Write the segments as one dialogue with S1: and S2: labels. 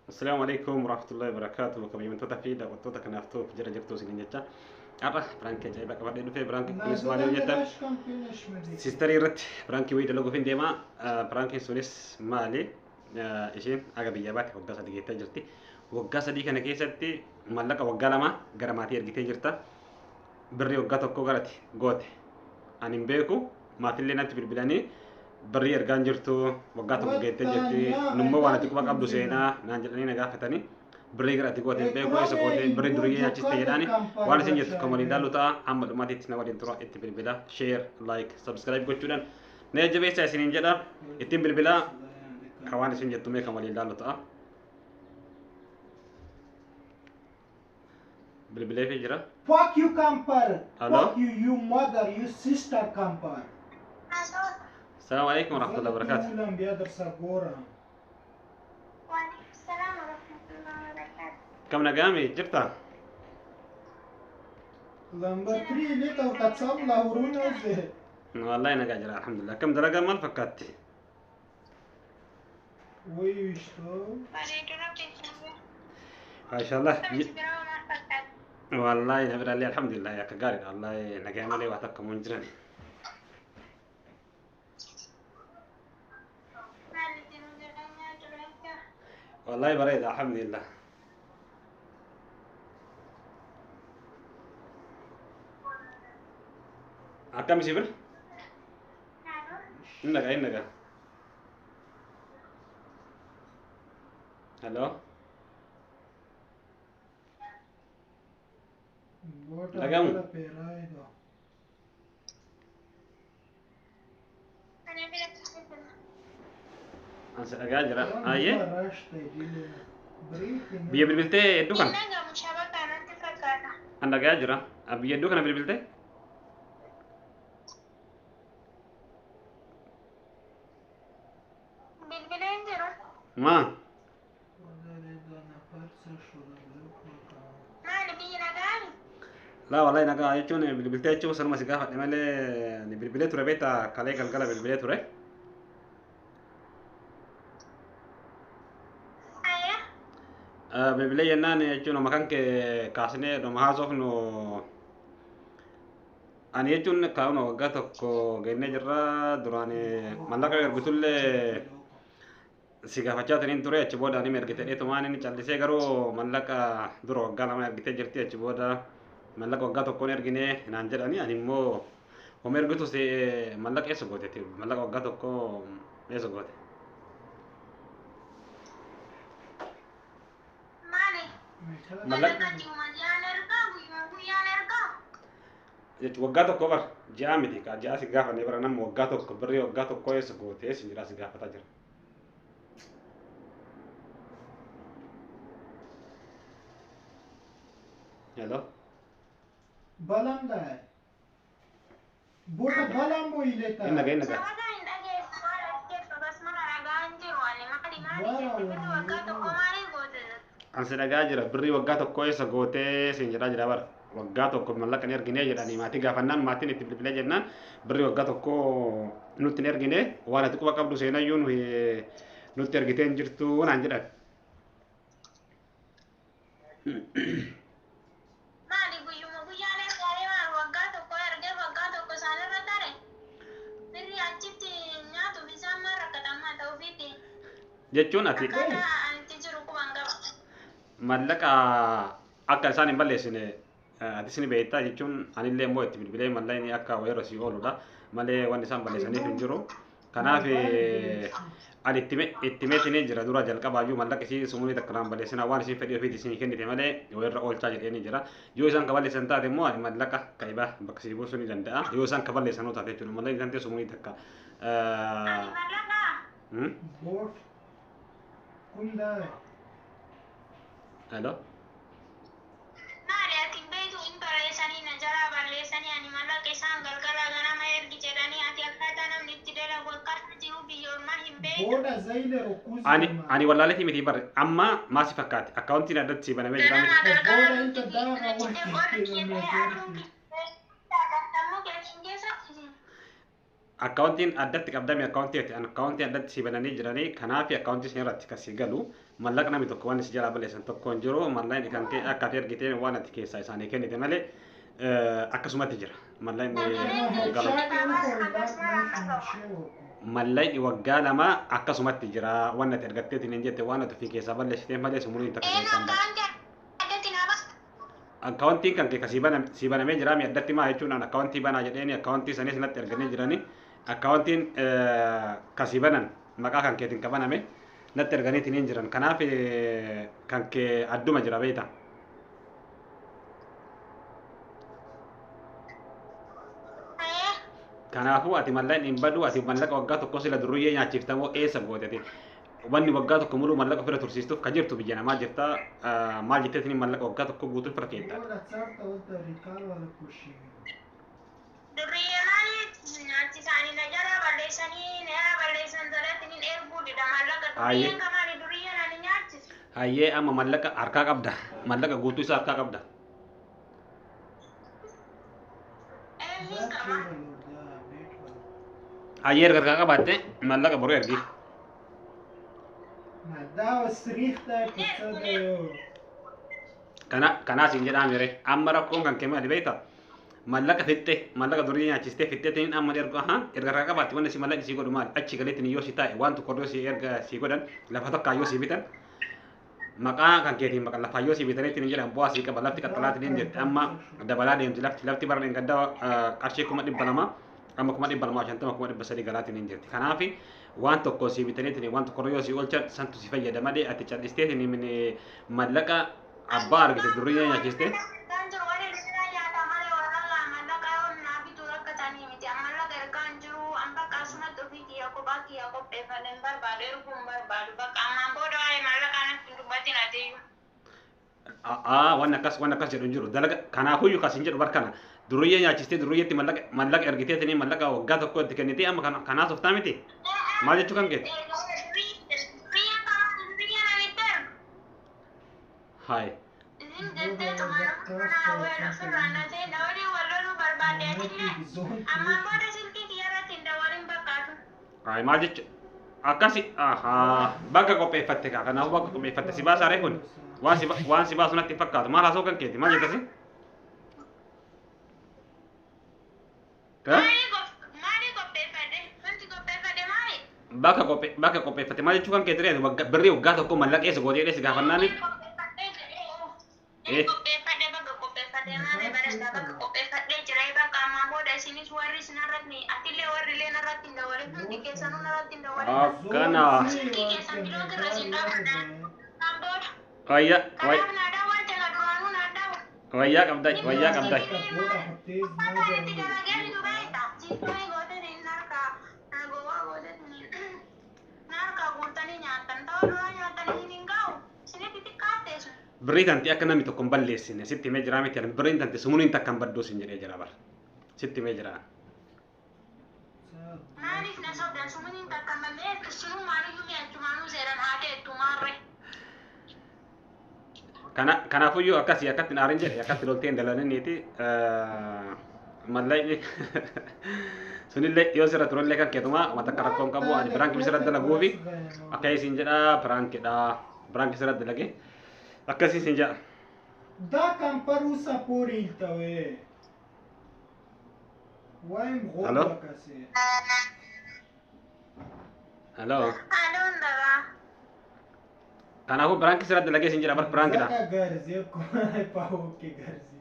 S1: السلام عليكم ورحمة الله وبركاته. كبيمتوتا في دعوتوتا كنافتو في جرجرتو سنينجتا. أرى برانك جاي بقى بعدين في برانك كل اسمه عليه جتا. سيستري رت برانك ويد لوجو فين ديما برانك سونيس مالي إيشين أجا بيجابات وقاسة دي جتا جرتي وقاسة دي كنا كيستي مالك وقالما جراماتي أرجتي جرتا بري وقاتو كوغرتي قوتي أنا مبيكو ما تلي نت بالبلاني بري أرجان جرتو وقاتو جتا جرتي نمو وانا تكوا قبل سينا نانجلني نجافتني بري قرأتي قوتي بيكو إيش قوتي بري دريه أشتي جداني وانا سنجت كمالي دالو تا عمل ما تيتنا ودين ترى إتي بالبلا شير لايك سبسكرايب قوتشودان نيجي بيس سنين جدا إتي بالبلا كواني سنجت تومي كمالي دالو تا بالبلا في جرا
S2: Fuck you, camper.
S1: Hello?
S2: Fuck you, you mother, you sister, camper.
S1: السلام عليكم ورحمة الله وبركاته.
S2: Ulan biadar sagora.
S3: وعليكم السلام ورحمة الله وبركاته.
S1: كم نقامي جبتها؟
S2: Lambar 3 lita utatsam lahuruna uze.
S1: والله أنا قاعد الحمد لله. كم درجة ما فكرت؟
S2: Uyuştu.
S3: بريدنا بتجيبه.
S1: ما شاء الله.
S3: تجيبه وما فكرت.
S1: والله نبرة لي الحمد لله يا كقاري والله نقام لي واتك منجرني. والله بريد الحمد لله. كم سيبر؟ إنك. هلو. Lagam. أنسى أقعد جرا. أيه. بيا بالبلتة يدوكان.
S3: إنك مشابكة أنت فكرنا.
S1: أنا قاعد جرا. أبي يدوكان بالبلتة.
S3: بالبلين جرو.
S1: ما.
S3: ما نبي نقاني.
S1: لا والله نقا يجون بالبلتة يجوا سر ما سقاها نملة بالبلتة ترى بيتا كله كلا بالبلتة ترى.
S3: أيه.
S1: بالبلتة ينان يجون مكان كاسنة دم هازوف نو أنا يجون كانوا وقتك جينا جرا دراني ملاك يربطول siga facciata ture achi booda ani ergite dheetu maan inni callisee garuu mallaqa dura waggaa lama ergitee jirti achi booda mallaqa waggaa tokkoon ergine naan jedhani ani immoo homa ergitu mallaqa eessa gooteeti mallaqa waggaa tokko eessa goote.
S3: مالي.
S1: Mallaqa
S3: ملكتي ومليان أرقى ويان أرقى.
S1: jechuun waggaa tokko bar ji'a miti ka ji'a si gaafa bara nama waggaa tokko birrii waggaa tokko eessa goote eessa jira si gaafataa jira. Hello.
S2: Balam da. Bota balam mo ileta.
S1: Innaga.
S3: سواء إن أجلس ولا كيف بس ما رجعان جرو أنا مالي كده وقعت قماري قوتي.
S1: Ansi dhagaa jira birrii waggaa tokko eessa gootee siin jedhaa jira bara waggaa tokko mallaqa ni erginee jedhanii maatii gaafannaan maatiin itti bilbilee jennaan birrii waggaa tokko nutti ni ergine waan ati quba qabdu seenayyuu nutti ergitee hin jirtu naan jedhan.
S3: مالي ويان أرقى ما وقعت وقعت سنة رتاري. بري أجيت نياتو في سامر ركضما توفيقي.
S1: Jechuun ati
S3: أكادا أنت جرو كوانغا.
S1: mallaqa akka isaan hin balleessine ati isin beektaa jechuun anillee immoo itti bilbilee mallayni akka wayirra sii ooludha malee wanni isaan balleessaniif hin jiru. Kanaaf ani itti meetiin jira dura jalqabaayyuu mallaqa isii sumurii takka naan balleessinaa waan isin fedhii ofiiti isin kennite malee wayirra oolchaa jedheenii jira. Yoo isaan ka balleessan taate immoo ani mallaqa kaibaa bakka sii buusuu ni danda'a. Yoo isaan ka balleessanuu taate jechuudha mallayni isaan ta'e sumurii takka.
S3: أنا مالك.
S2: Bot. Kunda.
S1: Hello.
S3: مالي أتي بيتو إن بريساني نجارا بريساني أني مالا كيسان غلغلا غنا ما يرجي جراني أتي أكادا نم نتدرا وقت نجيو بيور ما هم بي.
S2: Boda zaile okuzi.
S1: Ani wallaaleti miti barre amma maasi fakkaate akkaawuntiin addatti banamee jira
S3: جرانا
S1: miti.
S3: غلغلا
S2: Boda inta
S3: نجيو
S2: dara
S3: نجيو
S2: wati
S3: ورقي
S2: kilometer.
S3: أدو كي. تامو كيسين جيسا كيسين.
S1: akkaawuntiin addatti qabdame akkaawuntii akkaawuntii addatti si bananii jiranii kanaaf akkaawuntii isin irratti kasii galu mallaqa namni tokko waan si jalaa balleessan tokko hin jiru mallaqni kan kee akka ati argitee waan ati keessaa isaanii kennite malee akkasumatti jira mallaqni waggaa lama akkasumatti jira waan ati argatteetiin hin jette waan ati ofii keessaa balleessitee malee sumurii takka keessaan balle. Akkaawuntiin kan kee kasii banamee jira mi addatti maa jechuun akkaawuntii banaa jedheeni akkaawuntii sanis natti arganii jiranii akkaawuntiin kasii banan maqaa kan keetiin qabaname natti arganiitiin hin jiran kanaaf kan kee adduma jira beekta. Kanaafuu ati mallaqni hin badu ati mallaqa waggaa tokko sila duruyyee nyaachiftamoo eessa gootete wanni waggaa tokko muluu mallaqa ofirra tursiistuuf ka jirtu biyya namaa jirta maal jetteetiin mallaqa waggaa tokko guutuuf fira keetta.
S3: Durriyyee maali nyaachisaanii na jala balleessanii na balleessan jalatti ni erguu dida mallaqa durriyyeen kamaani durriyyeen ani nyaachisu.
S1: Hayyee amma mallaqa harkaa qabda mallaqa guutuu isaa harkaa qabda.
S3: Eenyuun qaba?
S1: Hayyee harkaa qabaatte mallaqa boruu ergi. Kanaa siin jedhaa mire amma rakkoon kan kee maali beekta mallaqa fitte mallaqa durii nyaachistee fitteetiin amma erga harkaa qabaatti wanni si mallaqni sii godhu maali achi galeetiin yoo si taa'e waan tokko yoo si erga sii godhan lafa tokko yoo si bitan maqaa kan keetiin maqaa lafaa yoo si bitaniitiin jedhan bu'aa sii qaba lafti qaxxalaatiin jirti amma dabalaa deemti lafti bara gaddaa qarshii 200 amma 250 300 galaatiin jirti kanaaf waan tokko si bitaniitiin waan tokko yoo si oolchan santu si fayyada malee ati callisteetiin mallaqa abbaa argite durii nyaachiste. Waan akkas jedhu hin jiru dalaga kanaafuyyuu kasin jedhu barkana duruyyee nyaachistee duruyyeetti mallaqa ergiteetini mallaqa waggaa tokko itti kennitee amma kanaa softaa miti maal jechuu kan keeti. Hai. Hai maal jechu akkasi bakka qopheeffatte kaa kanaafuu bakka qopheeffatte si baasaaree kun waan si baasu natti fakkaatu maal haasoo kan keeti maal jettasi. Bakka qopheeffate maal jechuu kan keeti reetu birrii waggaa tokko mallaqa eessa gootee dheessi gaafannaani. Akkana. Wayyaa qabda. Birrii tanti akka namni tokko hin balleessine sitti himee jira miti birriin tanti sumuun takka hin badduus hin jedhee jira bara sitti himee jira.
S3: Maaliif na sobdan sumuun takka hin balleessu sumuun maaliif nyaachumaanuu seeran haadha ettumaarre.
S1: Kanaafuyyuu akkasii akkatti naarin jedhe akkatti loltee hin dalaniniiti mallaqni sunillee yoo sirra turellee kan keetuma matakka rakkoon qabu ani biraanki sirra dalaguufi akka isiin jedha biraanki sirra dalage akkasii isiin jedha.
S2: Da camparu saporilta we. Waim
S1: Hello?
S2: roba kase.
S1: Hello.
S3: Aduun daba.
S1: Kanaafuu biraanki sirra dalage isiin jedha bar biraankidha.
S2: Zaka garzi ko pawo ke garzi.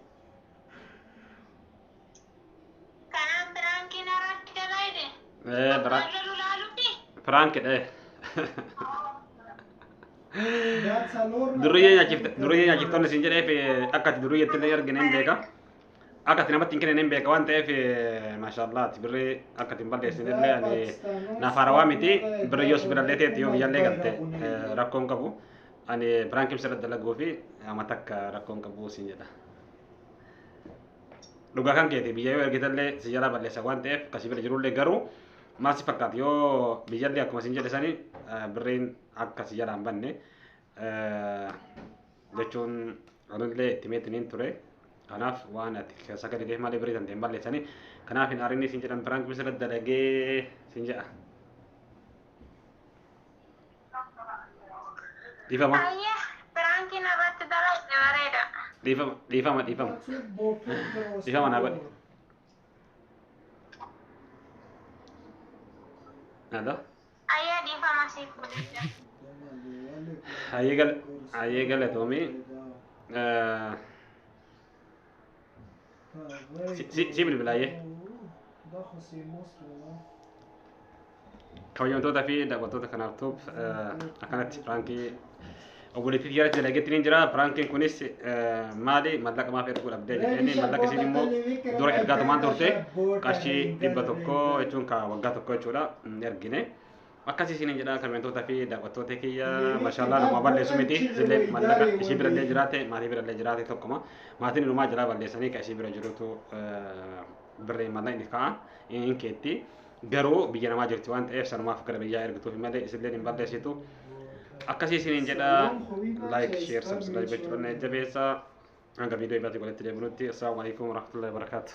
S3: Kanaan biraankiin irratti dalaide.
S1: Biraankidha.
S2: That's a lorna.
S1: Duruyyee nyaachiftoonni isiin jedheef akka ati duruyyeetti illee argine hin beeka. Akka ati namatti hin kenne hin beeka waan ta'eef maashaallah ati birrii akka ati hin balleessine illee ani naaf haarawaa miti birrii yoos birallee ta'etti yoo biyyallee galte rakkoon qabu. Ani biraankiin sirra dalaguu fi matakka rakkoon qabu siin jedha. Dhugaa kan keeti biyya yoo ergitallee si jalaa balleessa waan ta'eef kasii bira jirullee garuu maal si fakkaata yoo biyyallee akkuma siin jedhe sanii birriin akka si jalaa hin banne jechuun anillee itti meettiniin ture Kanaaf waan ati keessa gadi deemaa malee tan deem balleessanii kanaaf hin aarinni siin jedhan piraank misirratti dalagee siin jedha. Dhiifama
S3: Ayyee biraankiin irratti dalagde bareeda.
S1: dhiifama. Dhiifama naa godhe. Nado?
S3: Ayyee dhiifama siif godhe.
S1: Hayyee galatoomii. Si bilbilaayyee. Kabajamtoota fi daawwattoota kanaaf tuuf akkanatti piraankii obboleettii xiyyaarratti dalageetti ni jira. Piraankiin kunis maali mallaqa maaf erguu dhabdee jedhanii mallaqa isiin immoo dura ergaatumaan turte qarshii 100 jechuun waggaa tokko jechuudha ergine. Akkasii isiin jedha kabajamtoota fi daawwattoota kiyya maashaallah nama balleessu miti sillee mallaqa ishii birallee jiraate maatii birallee jiraate tokkuma maatiin inumaa jira balleessanii ka ishii bira jirutu birree mallaqni ka'a hin keetti. Garuu biyya namaa jirti waan ta'eef sanumaaf gara biyyaa ergituuf malee isillee hin balleessitu. Akkasii isiniin jedha like, share, subscribe gochuudhaan jabeessaa hanga viidiyoo irratti walitti deebinutti. Assalaamu alaikum warahmatullahi wabarakatuh.